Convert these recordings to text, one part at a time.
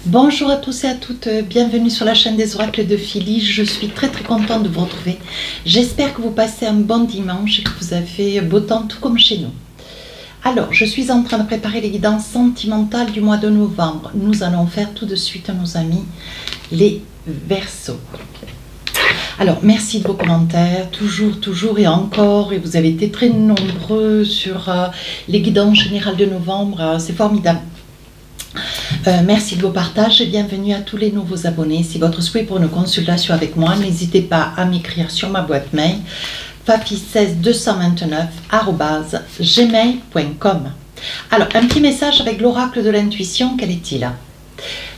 Bonjour à tous et à toutes, bienvenue sur la chaîne des oracles de Philly. Je suis très contente de vous retrouver. J'espère que vous passez un bon dimanche et que vous avez beau temps tout comme chez nous. Alors, je suis en train de préparer les guidances sentimentales du mois de novembre. Nous allons faire tout de suite, nos amis, les Verseaux. Alors, merci de vos commentaires, toujours et encore, et vous avez été très nombreux sur les guidances générales de novembre, c'est formidable. Merci de vos partages et bienvenue à tous les nouveaux abonnés. Si votre souhait pour une consultation avec moi, n'hésitez pas à m'écrire sur ma boîte mail fafi16229@gmail.com. Alors, un petit message avec l'oracle de l'intuition, quel est-il?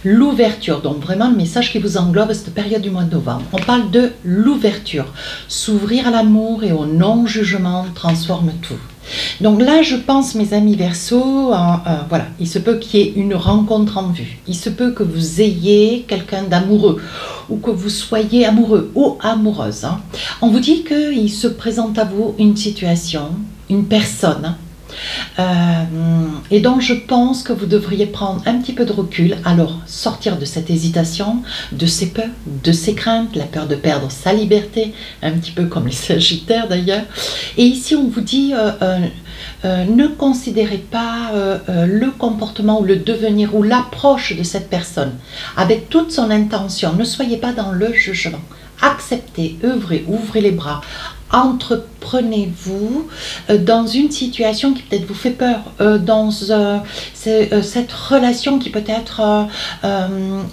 L'ouverture, donc vraiment le message qui vous englobe cette période du mois de novembre. On parle de l'ouverture. S'ouvrir à l'amour et au non-jugement transforme tout. Donc là, je pense, mes amis Verseaux, voilà, il se peut qu'il y ait une rencontre en vue. Il se peut que vous ayez quelqu'un d'amoureux ou que vous soyez amoureux ou amoureuse. On vous dit qu'il se présente à vous une situation, une personne. Et donc je pense que vous devriez prendre un petit peu de recul, alors sortir de cette hésitation, de ces peurs, de ces craintes, la peur de perdre sa liberté, un petit peu comme les Sagittaires d'ailleurs. Et ici on vous dit ne considérez pas le comportement ou le devenir ou l'approche de cette personne avec toute son intention, ne soyez pas dans le jugement, acceptez, œuvrez, ouvrez les bras. Entreprenez-vous dans une situation qui peut-être vous fait peur, dans cette relation qui peut-être,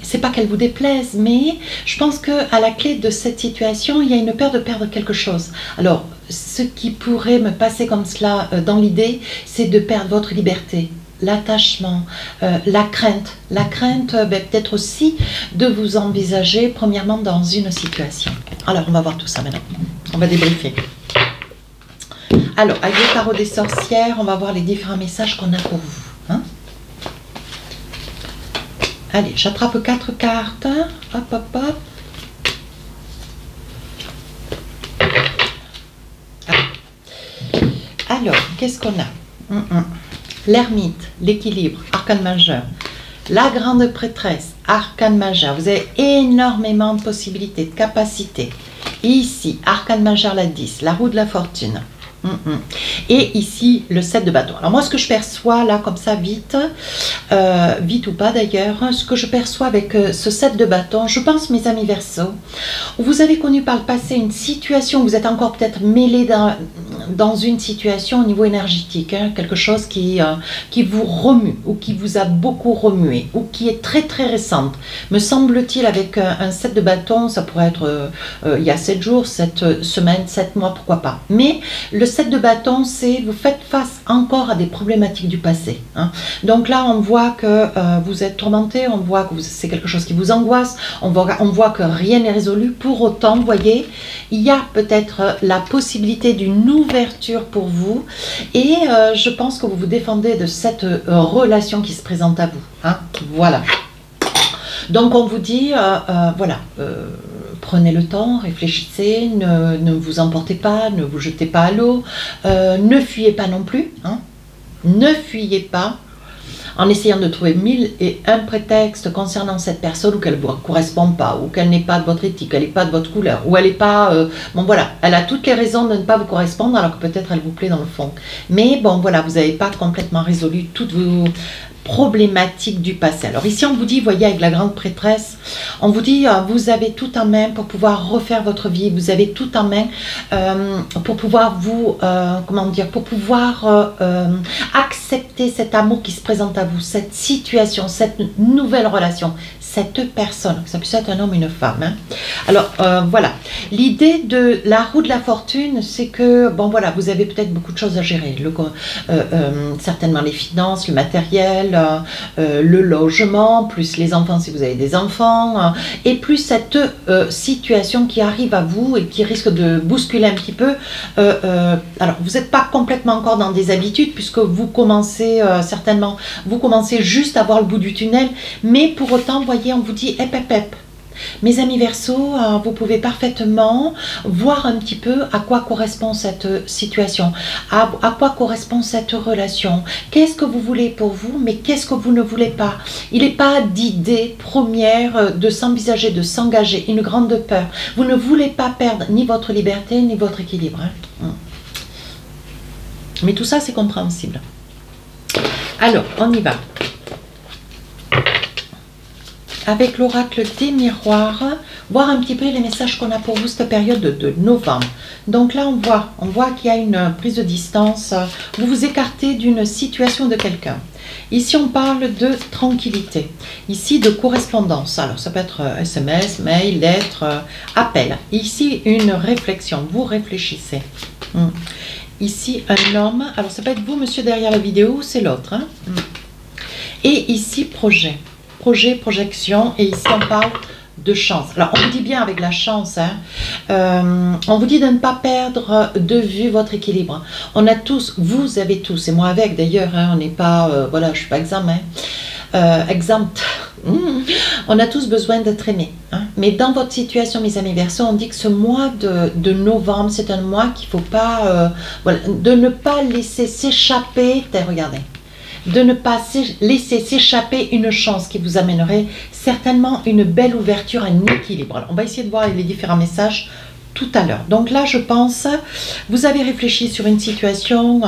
c'est pas qu'elle vous déplaise, mais je pense qu'à la clé de cette situation, il y a une peur de perdre quelque chose. Alors, ce qui pourrait me passer comme cela dans l'idée, c'est de perdre votre liberté. L'attachement, la crainte peut-être aussi de vous envisager premièrement dans une situation. Alors on va voir tout ça maintenant, on va débriefer. Alors avec le tarot des sorcières, on va voir les différents messages qu'on a pour vous. Allez, j'attrape 4 cartes, hop. Alors, qu'est-ce qu'on a? L'ermite, l'équilibre, arcane majeur. La grande prêtresse, arcane majeur. Vous avez énormément de possibilités, de capacités. Ici, arcane majeur, la 10, la roue de la fortune. Et ici, le 7 de bâton. Alors moi, ce que je perçois là, comme ça, vite ou pas d'ailleurs, ce que je perçois avec ce 7 de bâton, je pense, mes amis Verseaux, vous avez connu par le passé une situation, vous êtes encore peut-être mêlé dans une situation au niveau énergétique, quelque chose qui vous remue, ou qui vous a beaucoup remué, ou qui est très récente. Me semble-t-il, avec un 7 de bâton, ça pourrait être il y a 7 jours, 7 semaines, 7 mois, pourquoi pas. Mais le 7 de bâton, c'est vous faites face encore à des problématiques du passé. Donc là, on voit que vous êtes tourmenté, on voit que c'est quelque chose qui vous angoisse, on voit que rien n'est résolu. Pour autant, vous voyez, il y a peut-être la possibilité d'une ouverture pour vous. Et je pense que vous vous défendez de cette relation qui se présente à vous. Voilà. Donc on vous dit, voilà, prenez le temps, réfléchissez, ne vous emportez pas, ne vous jetez pas à l'eau, ne fuyez pas non plus, ne fuyez pas en essayant de trouver 1001 prétextes concernant cette personne ou qu'elle ne vous correspond pas, ou qu'elle n'est pas de votre éthique, elle n'est pas de votre couleur, ou elle n'est pas... bon voilà, elle a toutes les raisons de ne pas vous correspondre alors que peut-être elle vous plaît dans le fond. Mais bon voilà, vous n'avez pas complètement résolu toutes vos problématiques du passé. Alors ici on vous dit, voyez, avec la grande prêtresse, on vous dit vous avez tout en main pour pouvoir refaire votre vie, vous avez tout en main pour pouvoir vous, comment dire, pour pouvoir accepter cet amour qui se présente à vous, cette situation, cette nouvelle relation, cette personne, que ça puisse être un homme ou une femme. Alors voilà, l'idée de la roue de la fortune, c'est que, bon voilà, vous avez peut-être beaucoup de choses à gérer, certainement les finances, le matériel, le logement, plus les enfants si vous avez des enfants, et plus cette situation qui arrive à vous et qui risque de bousculer un petit peu. Alors vous n'êtes pas complètement encore dans des habitudes puisque vous commencez certainement, vous commencez juste à voir le bout du tunnel, mais pour autant, voyez, on vous dit, hep, Mes amis Verseaux, vous pouvez parfaitement voir un petit peu à quoi correspond cette situation, à quoi correspond cette relation. Qu'est-ce que vous voulez pour vous, mais qu'est-ce que vous ne voulez pas? Il n'est pas d'idée première de s'envisager, de s'engager, une grande peur. Vous ne voulez pas perdre ni votre liberté, ni votre équilibre. Mais tout ça, c'est compréhensible. Alors, on y va. Avec l'oracle des miroirs, voir un petit peu les messages qu'on a pour vous cette période de novembre. Donc là, on voit qu'il y a une prise de distance. Vous vous écartez d'une situation de quelqu'un. Ici, on parle de tranquillité. Ici, de correspondance. Alors, ça peut être SMS, mail, lettre, appel. Ici, une réflexion. Vous réfléchissez. Ici, un homme. Alors, ça peut être vous, monsieur, derrière la vidéo, ou c'est l'autre. Et ici, projet. Projet, projection, et ici on parle de chance. Alors on vous dit bien avec la chance, on vous dit de ne pas perdre de vue votre équilibre. On a tous, vous avez tous, et moi avec d'ailleurs, on n'est pas, voilà, je ne suis pas exempt. On a tous besoin d'être aimés. Mais dans votre situation, mes amis Verseaux, on dit que ce mois de novembre, c'est un mois qu'il ne faut pas, voilà, de ne pas laisser s'échapper, regardez, de ne pas laisser s'échapper une chance qui vous amènerait certainement une belle ouverture, un équilibre. Alors, on va essayer de voir les différents messages tout à l'heure. Donc là, je pense, vous avez réfléchi sur une situation,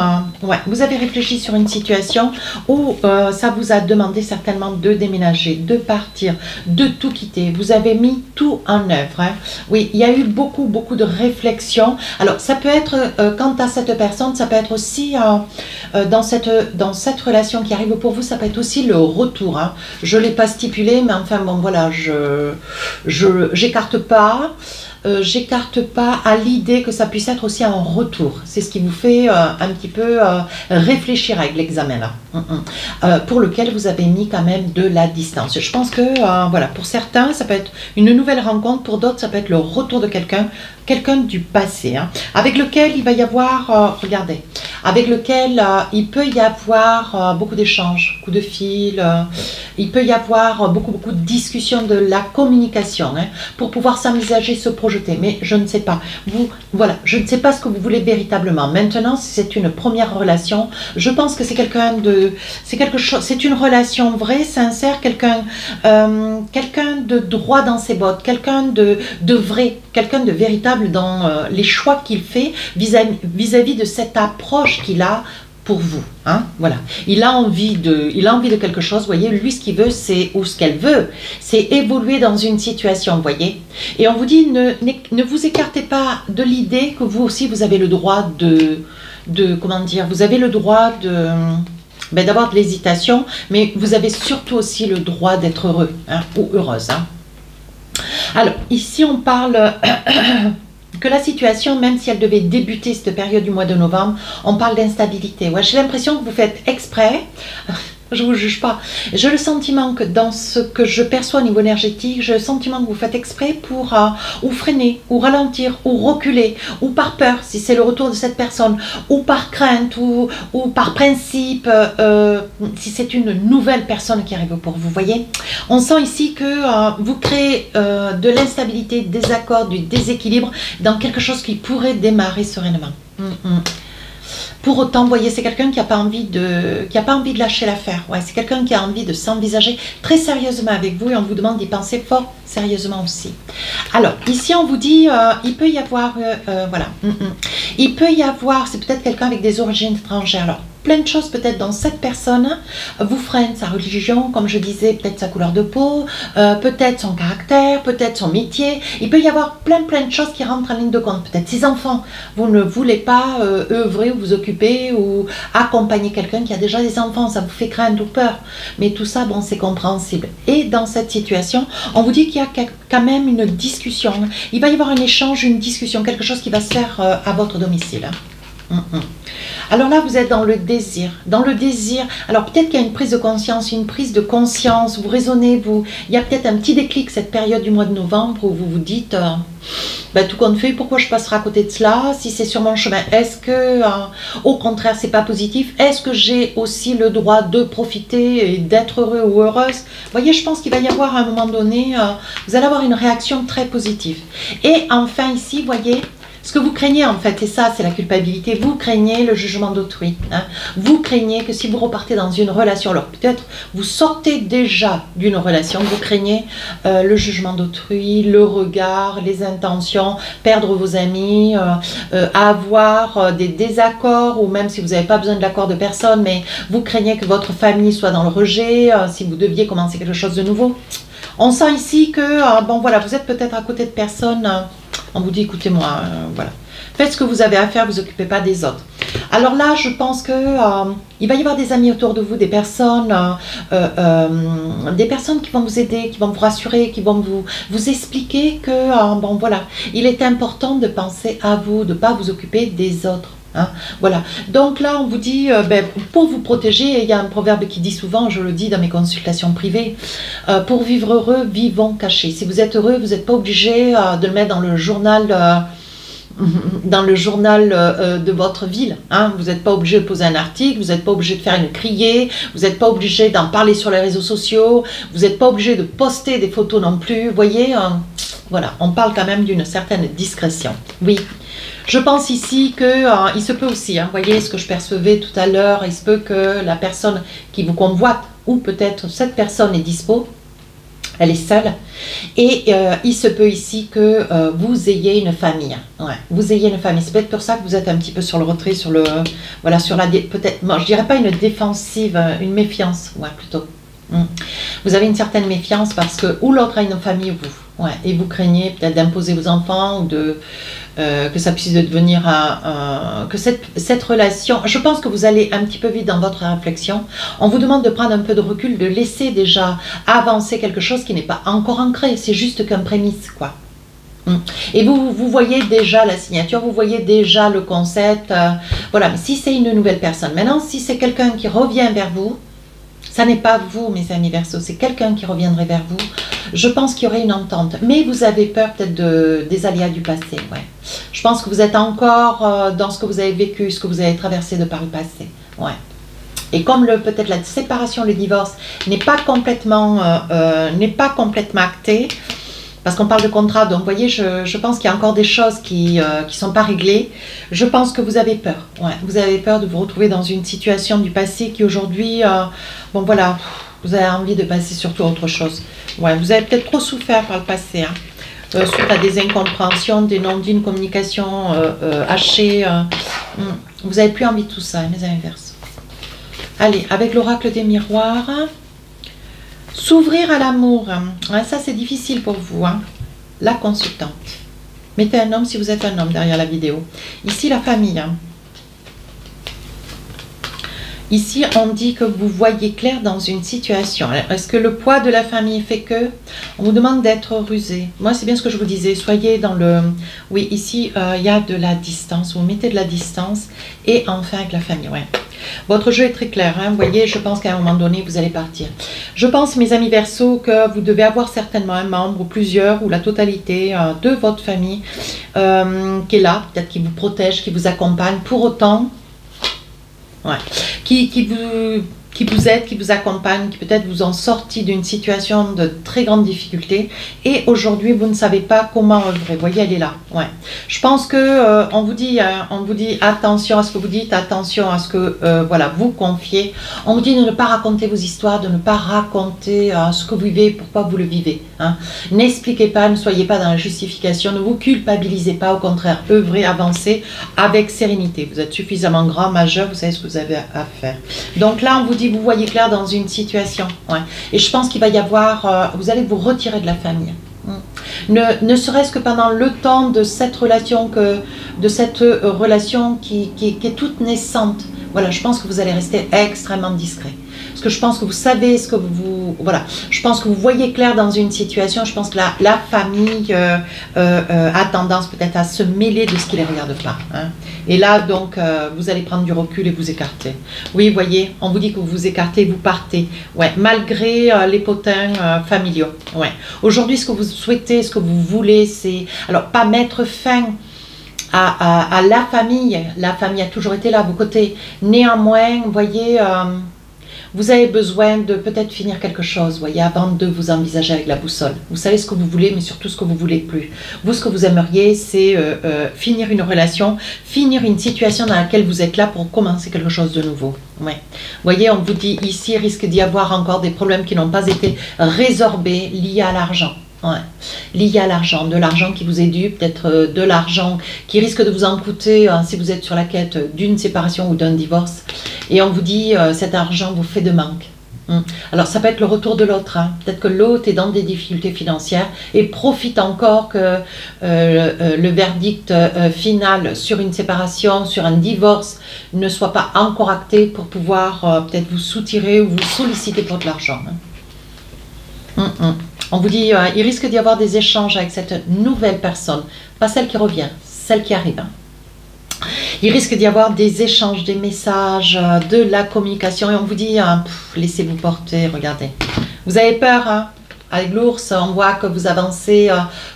vous avez réfléchi sur une situation où ça vous a demandé certainement de déménager, de partir, de tout quitter. Vous avez mis tout en œuvre. Oui, il y a eu beaucoup de réflexions. Alors, ça peut être, quant à cette personne, ça peut être aussi, dans cette relation qui arrive pour vous, ça peut être aussi le retour. Je ne l'ai pas stipulé, mais enfin, bon, voilà, j'écarte pas. J'écarte pas à l'idée que ça puisse être aussi un retour. C'est ce qui vous fait un petit peu réfléchir avec l'examen là, pour lequel vous avez mis quand même de la distance. Je pense que voilà, pour certains ça peut être une nouvelle rencontre, pour d'autres ça peut être le retour de quelqu'un du passé, avec lequel il va y avoir, regardez, avec lequel il peut y avoir beaucoup d'échanges, coups de fil, il peut y avoir beaucoup de discussions, de la communication, pour pouvoir s'envisager, se projeter. Mais je ne sais pas, je ne sais pas ce que vous voulez véritablement. Maintenant, si c'est une première relation, je pense que c'est c'est une relation vraie, sincère, quelqu'un de droit dans ses bottes, quelqu'un de vrai, quelqu'un de véritable dans les choix qu'il fait vis-à-vis de cette approche qu'il a pour vous, voilà. Il a envie de quelque chose, vous voyez, lui ce qu'il veut, ou ce qu'elle veut, c'est évoluer dans une situation, vous voyez. Et on vous dit, ne vous écartez pas de l'idée que vous aussi, vous avez le droit comment dire, vous avez le droit d'avoir de l'hésitation, mais vous avez surtout aussi le droit d'être heureux, ou heureuse. Alors, ici on parle... que la situation, même si elle devait débuter cette période du mois de novembre, on parle d'instabilité. Ouais, j'ai l'impression que vous faites exprès, je ne vous juge pas, j'ai le sentiment que dans ce que je perçois au niveau énergétique, j'ai le sentiment que vous faites exprès pour ou freiner, ou ralentir, ou reculer, ou par peur, si c'est le retour de cette personne, ou par crainte, ou par principe, si c'est une nouvelle personne qui arrive pour vous, voyez. On sent ici que vous créez de l'instabilité, des désaccords, du déséquilibre dans quelque chose qui pourrait démarrer sereinement. Pour autant, vous voyez, c'est quelqu'un qui n'a pas envie de lâcher l'affaire. Ouais, c'est quelqu'un qui a envie de s'envisager très sérieusement avec vous, et on vous demande d'y penser fort sérieusement aussi. Alors, ici, on vous dit, il peut y avoir, voilà, il peut y avoir, c'est peut-être quelqu'un avec des origines étrangères. Alors, plein de choses peut-être dans cette personne vous freinent, sa religion, comme je disais, peut-être sa couleur de peau, peut-être son caractère, peut-être son métier. Il peut y avoir plein de choses qui rentrent en ligne de compte. Peut-être ses enfants. Vous ne voulez pas œuvrer ou vous occuper ou accompagner quelqu'un qui a déjà des enfants. Ça vous fait craindre ou peur. Mais tout ça, bon, c'est compréhensible. Et dans cette situation, on vous dit qu'il y a quand même une discussion. Il va y avoir un échange, une discussion, quelque chose qui va se faire à votre domicile. Alors là, vous êtes dans le désir. Dans le désir, alors peut-être qu'il y a une prise de conscience, vous raisonnez, il y a peut-être un petit déclic cette période du mois de novembre où vous vous dites, ben, tout compte fait, pourquoi je passerai à côté de cela, si c'est sur mon chemin, est-ce que, au contraire, c'est pas positif, est-ce que j'ai aussi le droit de profiter et d'être heureux ou heureuse? Vous voyez, je pense qu'il va y avoir à un moment donné, vous allez avoir une réaction très positive. Et enfin ici, vous voyez, ce que vous craignez en fait, et ça c'est la culpabilité, vous craignez le jugement d'autrui. Hein. Vous craignez que si vous repartez dans une relation, alors peut-être vous sortez déjà d'une relation, vous craignez le jugement d'autrui, le regard, les intentions, perdre vos amis, avoir des désaccords, ou même si vous n'avez pas besoin de l'accord de personne, mais vous craignez que votre famille soit dans le rejet, si vous deviez commencer quelque chose de nouveau. On sent ici que, bon voilà, vous êtes peut-être à côté de personnes, on vous dit écoutez-moi, voilà. Faites ce que vous avez à faire, vous occupez pas des autres. Alors là, je pense que il va y avoir des amis autour de vous, des personnes qui vont vous aider, qui vont vous rassurer, qui vont vous expliquer que, bon voilà, il est important de penser à vous, de ne pas vous occuper des autres. Hein, voilà, donc là on vous dit, ben, pour vous protéger, il y a un proverbe qui dit souvent, je le dis dans mes consultations privées, pour vivre heureux, vivons cachés. Si vous êtes heureux, vous n'êtes pas obligé de le mettre dans le journal de votre ville. Hein. Vous n'êtes pas obligé de poser un article, vous n'êtes pas obligé de faire une criée, vous n'êtes pas obligé d'en parler sur les réseaux sociaux, vous n'êtes pas obligé de poster des photos non plus. Vous voyez, voilà, on parle quand même d'une certaine discrétion. Oui. Je pense ici que il se peut aussi, hein, vous voyez ce que je percevais tout à l'heure, il se peut que la personne qui vous convoite, ou peut-être cette personne est dispo, elle est seule, et il se peut ici que vous ayez une famille. Ouais, vous ayez une famille. C'est peut-être pour ça que vous êtes un petit peu sur le retrait, sur le, voilà, sur la, peut-être, moi je dirais pas une défensive, une méfiance, ouais, plutôt. Vous avez une certaine méfiance parce que ou l'autre a une famille ou vous, ouais, et vous craignez peut-être d'imposer vos enfants ou de que ça puisse devenir que cette relation, je pense que vous allez un petit peu vite dans votre réflexion. On vous demande de prendre un peu de recul, de laisser déjà avancer quelque chose qui n'est pas encore ancré, c'est juste qu'un prémisse, quoi. Et vous voyez déjà la signature, vous voyez déjà le concept, voilà. Mais si c'est une nouvelle personne, maintenant si c'est quelqu'un qui revient vers vous, ça n'est pas vous, mes amis Verseaux, c'est quelqu'un qui reviendrait vers vous. Je pense qu'il y aurait une entente. Mais vous avez peur peut-être des aléas du passé. Ouais. Je pense que vous êtes encore dans ce que vous avez vécu, ce que vous avez traversé de par le passé. Ouais. Et comme peut-être la séparation, le divorce n'est pas complètement acté, parce qu'on parle de contrat, donc vous voyez, je pense qu'il y a encore des choses qui ne sont pas réglées. Je pense que vous avez peur. Ouais, vous avez peur de vous retrouver dans une situation du passé qui aujourd'hui, bon voilà, vous avez envie de passer surtout à autre chose. Ouais, vous avez peut-être trop souffert par le passé, hein, suite à des incompréhensions, des non-dits, une communication hachée. Vous n'avez plus envie de tout ça, hein, mes amis Verseaux. Allez, avec l'oracle des miroirs. S'ouvrir à l'amour, ouais, ça c'est difficile pour vous, hein. La consultante. Mettez un homme si vous êtes un homme derrière la vidéo. Ici la famille. Hein. Ici on dit que vous voyez clair dans une situation. Est-ce que le poids de la famille fait que on vous demande d'être rusé? Moi c'est bien ce que je vous disais, soyez dans le... Oui, ici il y a de la distance, vous mettez de la distance. Et enfin avec la famille, ouais. Votre jeu est très clair, hein. Vous voyez, je pense qu'à un moment donné, vous allez partir. Je pense, mes amis Verseaux, que vous devez avoir certainement un membre ou plusieurs, ou la totalité de votre famille qui est là, peut-être qui vous protège, qui vous accompagne. Pour autant, ouais, qui vous aide, qui vous accompagne, qui peut-être vous ont sorti d'une situation de très grande difficulté et aujourd'hui vous ne savez pas comment œuvrer. Vous voyez, elle est là. Ouais. Je pense que on vous dit attention à ce que vous dites, attention à ce que voilà, vous confiez. On vous dit de ne pas raconter vos histoires, de ne pas raconter ce que vous vivez, pourquoi vous le vivez. Hein. N'expliquez pas, ne soyez pas dans la justification, ne vous culpabilisez pas, au contraire, œuvrez, avancez avec sérénité. Vous êtes suffisamment grand, majeur, vous savez ce que vous avez à faire. Donc là, on vous dit, vous voyez clair dans une situation. Ouais. Et je pense qu'il va y avoir, vous allez vous retirer de la famille. Ne serait-ce que pendant le temps de cette relation, qui est toute naissante. Voilà, je pense que vous allez rester extrêmement discret. Parce que je pense que vous savez ce que vous... Voilà, je pense que vous voyez clair dans une situation. Je pense que la famille a tendance peut-être à se mêler de ce qui ne les regarde pas. Hein. Et là, donc, vous allez prendre du recul et vous écarter. Oui, vous voyez, on vous dit que vous vous écartez, vous partez. Ouais, malgré les potins familiaux. Ouais. Aujourd'hui, ce que vous souhaitez, ce que vous voulez, c'est... Alors, pas mettre fin à la famille. La famille a toujours été là à vos côtés. Néanmoins, vous voyez, vous avez besoin de peut-être finir quelque chose, vous voyez, avant de vous envisager avec la boussole. Vous savez ce que vous voulez, mais surtout ce que vous voulez plus. Vous, ce que vous aimeriez, c'est finir une relation, finir une situation dans laquelle vous êtes là pour commencer quelque chose de nouveau. Ouais. Vous voyez, on vous dit ici, il risque d'y avoir encore des problèmes qui n'ont pas été résorbés liés à l'argent. Ouais. Lié à l'argent, de l'argent qui vous est dû, peut-être de l'argent qui risque de vous en coûter si vous êtes sur la quête d'une séparation ou d'un divorce. Et on vous dit cet argent vous fait de manque. Alors ça peut être le retour de l'autre. Hein. Peut-être que l'autre est dans des difficultés financières et profite encore que le verdict final sur une séparation, sur un divorce ne soit pas encore acté pour pouvoir peut-être vous soutirer ou vous solliciter pour de l'argent. Hein. On vous dit, il risque d'y avoir des échanges avec cette nouvelle personne, pas celle qui revient, celle qui arrive. Il risque d'y avoir des échanges, des messages, de la communication. Et on vous dit, laissez-vous porter, regardez. Vous avez peur, hein? Avec l'ours, on voit que vous avancez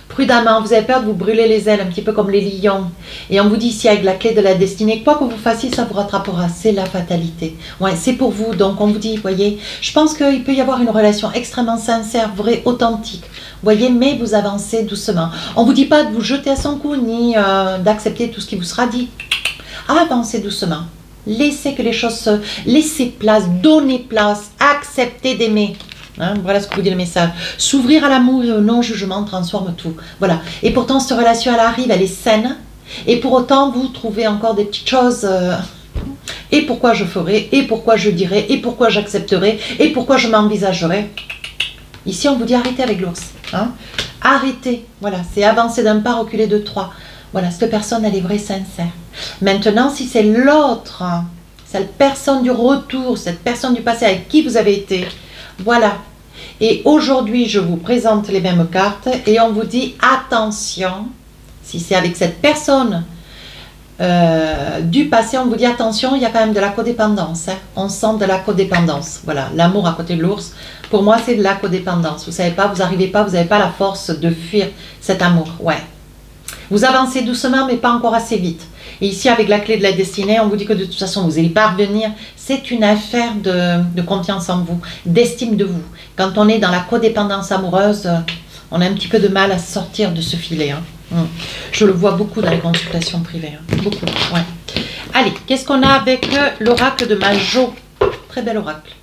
prudemment. Vous avez peur de vous brûler les ailes, un petit peu comme les lions. Et on vous dit ici, avec la clé de la destinée, quoi que vous fassiez, ça vous rattrapera. C'est la fatalité. Ouais, c'est pour vous. Donc, on vous dit, voyez, je pense qu'il peut y avoir une relation extrêmement sincère, vraie, authentique. Voyez, mais vous avancez doucement. On ne vous dit pas de vous jeter à son cou, ni d'accepter tout ce qui vous sera dit. Avancez doucement. Laissez que les choses se... Laissez place, donnez place, acceptez d'aimer. Hein, voilà ce que vous dit le message. S'ouvrir à l'amour et au non-jugement transforme tout. Voilà. Et pourtant, cette relation, elle arrive, elle est saine. Et pour autant, vous trouvez encore des petites choses. Et pourquoi je ferai, et pourquoi je dirai, et pourquoi j'accepterai, et pourquoi je m'envisagerai. Ici, on vous dit arrêtez avec l'ours. Hein. Arrêtez. Voilà. C'est avancer d'un pas, reculer de trois. Voilà. Cette personne, elle est vraie, sincère. Maintenant, si c'est l'autre, cette personne du retour, cette personne du passé avec qui vous avez été, voilà. Et aujourd'hui, je vous présente les mêmes cartes et on vous dit attention, si c'est avec cette personne du passé, on vous dit attention, il y a quand même de la codépendance. Hein. On sent de la codépendance. Voilà, l'amour à côté de l'ours, pour moi, c'est de la codépendance. Vous savez pas, vous n'arrivez pas, vous n'avez pas la force de fuir cet amour. Ouais. Vous avancez doucement, mais pas encore assez vite. Et ici, avec la clé de la destinée, on vous dit que de toute façon, vous allez parvenir. C'est une affaire de confiance en vous, d'estime de vous. Quand on est dans la codépendance amoureuse, on a un petit peu de mal à sortir de ce filet. Hein. Je le vois beaucoup dans les consultations privées. Hein. Beaucoup, ouais. Allez, qu'est-ce qu'on a avec l'oracle de Majo? Très bel oracle.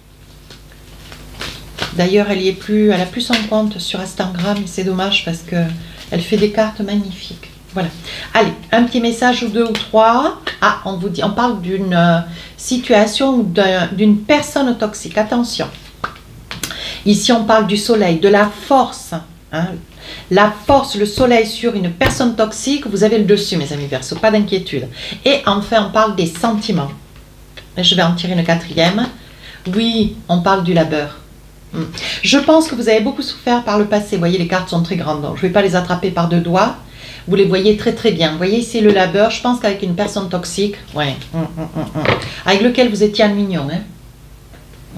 D'ailleurs, elle a plus son compte sur Instagram. C'est dommage parce qu'elle fait des cartes magnifiques. Voilà. Allez, un petit message ou deux ou trois. Ah, on vous dit, on parle d'une situation ou d'une personne toxique. Attention. Ici, on parle du soleil, de la force. Hein. La force, le soleil sur une personne toxique, vous avez le dessus, mes amis Verseau, pas d'inquiétude. Et enfin, on parle des sentiments. Je vais en tirer une quatrième. Oui, on parle du labeur. Je pense que vous avez beaucoup souffert par le passé. Vous voyez, les cartes sont très grandes, donc je ne vais pas les attraper par deux doigts. Vous les voyez très très bien. Vous voyez ici le labeur. Je pense qu'avec une personne toxique, ouais, avec lequel vous étiez en union.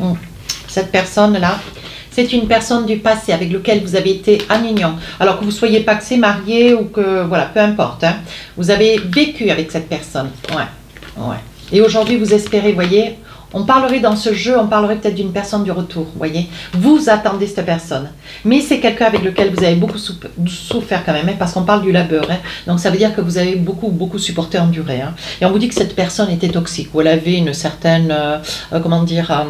Hein. Cette personne-là, c'est une personne du passé avec lequel vous avez été en union. Alors que vous ne soyez pas marié ou que, voilà, peu importe. Hein. Vous avez vécu avec cette personne. Ouais. Et aujourd'hui, vous espérez, vous voyez, on parlerait dans ce jeu, on parlerait peut-être d'une personne du retour, vous voyez. Vous attendez cette personne. Mais c'est quelqu'un avec lequel vous avez beaucoup souffert quand même, hein, parce qu'on parle du labeur. Hein. Donc ça veut dire que vous avez beaucoup supporté, enduré. Hein. Et on vous dit que cette personne était toxique, ou elle avait une certaine, comment dire...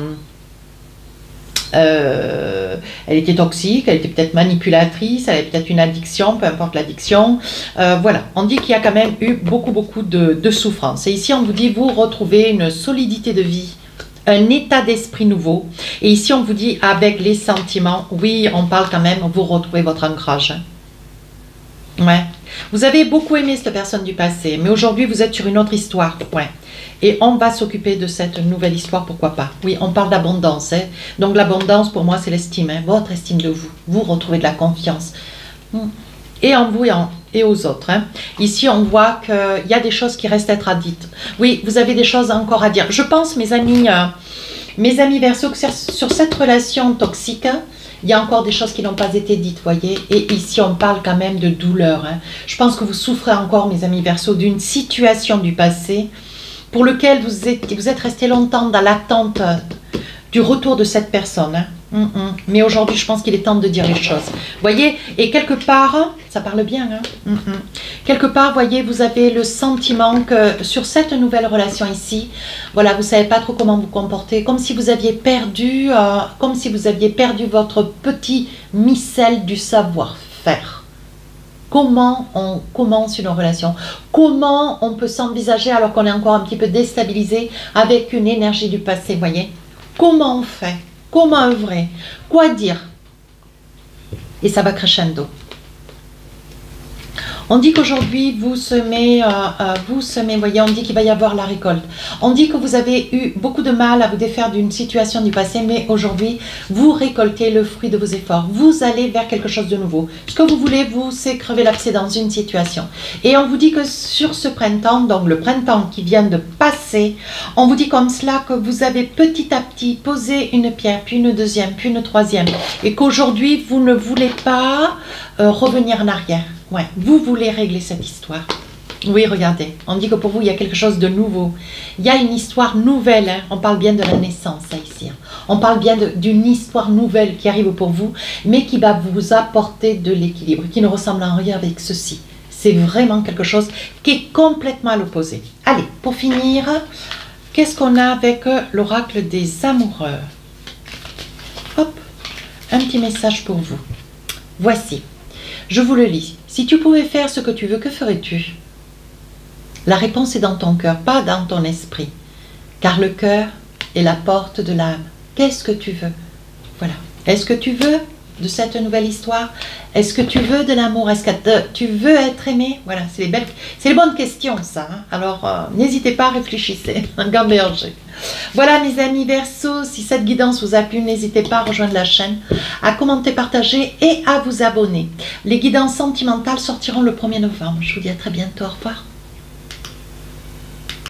elle était toxique, elle était peut-être manipulatrice, elle avait peut-être une addiction, peu importe l'addiction. Voilà, on dit qu'il y a quand même eu beaucoup de souffrance. Et ici, on vous dit, vous retrouvez une solidité de vie, un état d'esprit nouveau. Et ici, on vous dit, avec les sentiments, oui, on parle quand même, vous retrouvez votre ancrage. Ouais, Vous avez beaucoup aimé cette personne du passé, mais aujourd'hui vous êtes sur une autre histoire. Ouais. Et on va s'occuper de cette nouvelle histoire, pourquoi pas. Oui, on parle d'abondance. Hein. Donc l'abondance, pour moi, c'est l'estime. Hein. Votre estime de vous. Vous retrouvez de la confiance. Et en vous et aux autres. Hein. Ici, on voit qu'il y a des choses qui restent à dites. Oui, vous avez des choses encore à dire. Je pense, mes amis Verseaux, que sur cette relation toxique, il y a encore des choses qui n'ont pas été dites, voyez. Et ici, on parle quand même de douleur. Hein. Je pense que vous souffrez encore, mes amis Verseaux, d'une situation du passé pour lequel vous êtes resté longtemps dans l'attente du retour de cette personne. Hein. Mais aujourd'hui, je pense qu'il est temps de dire les choses. Voyez, et quelque part, ça parle bien. Hein. Quelque part, voyez, vous avez le sentiment que sur cette nouvelle relation ici, voilà, vous ne savez pas trop comment vous comporter, comme si vous aviez perdu, votre petit missel du savoir-faire. Comment on commence une relation? Comment on peut s'envisager alors qu'on est encore un petit peu déstabilisé avec une énergie du passé, voyez? Comment on fait? Comment œuvrer? Quoi dire? Et ça va crescendo. On dit qu'aujourd'hui, vous semez, voyez, on dit qu'il va y avoir la récolte. On dit que vous avez eu beaucoup de mal à vous défaire d'une situation du passé, mais aujourd'hui, vous récoltez le fruit de vos efforts. Vous allez vers quelque chose de nouveau. Ce que vous voulez, vous, c'est crever l'abcès dans une situation. Et on vous dit que sur ce printemps, donc le printemps qui vient de passer, on vous dit comme cela que vous avez petit à petit posé une pierre, puis une deuxième, puis une troisième. Et qu'aujourd'hui, vous ne voulez pas revenir en arrière. Ouais, vous voulez régler cette histoire. Oui, regardez, on dit que pour vous, il y a quelque chose de nouveau. Il y a une histoire nouvelle. Hein. On parle bien de la naissance, ça, ici. Hein. On parle bien d'une histoire nouvelle qui arrive pour vous, mais qui va vous apporter de l'équilibre, qui ne ressemble en rien avec ceci. C'est vraiment quelque chose qui est complètement à l'opposé. Allez, pour finir, qu'est-ce qu'on a avec l'oracle des amoureux? Hop, un petit message pour vous. Voici, je vous le lis. Si tu pouvais faire ce que tu veux, que ferais-tu? La réponse est dans ton cœur, pas dans ton esprit. Car le cœur est la porte de l'âme. Qu'est-ce que tu veux? Voilà. Est-ce que tu veux de cette nouvelle histoire? Est-ce que tu veux de l'amour? Est-ce que tu veux être aimé? Voilà, c'est les bonnes questions, ça. Hein. Alors, n'hésitez pas, réfléchissez. Gamberger. Voilà, mes amis Verseaux, si cette guidance vous a plu, n'hésitez pas à rejoindre la chaîne, à commenter, partager et à vous abonner. Les guidances sentimentales sortiront le 1er novembre. Je vous dis à très bientôt. Au revoir.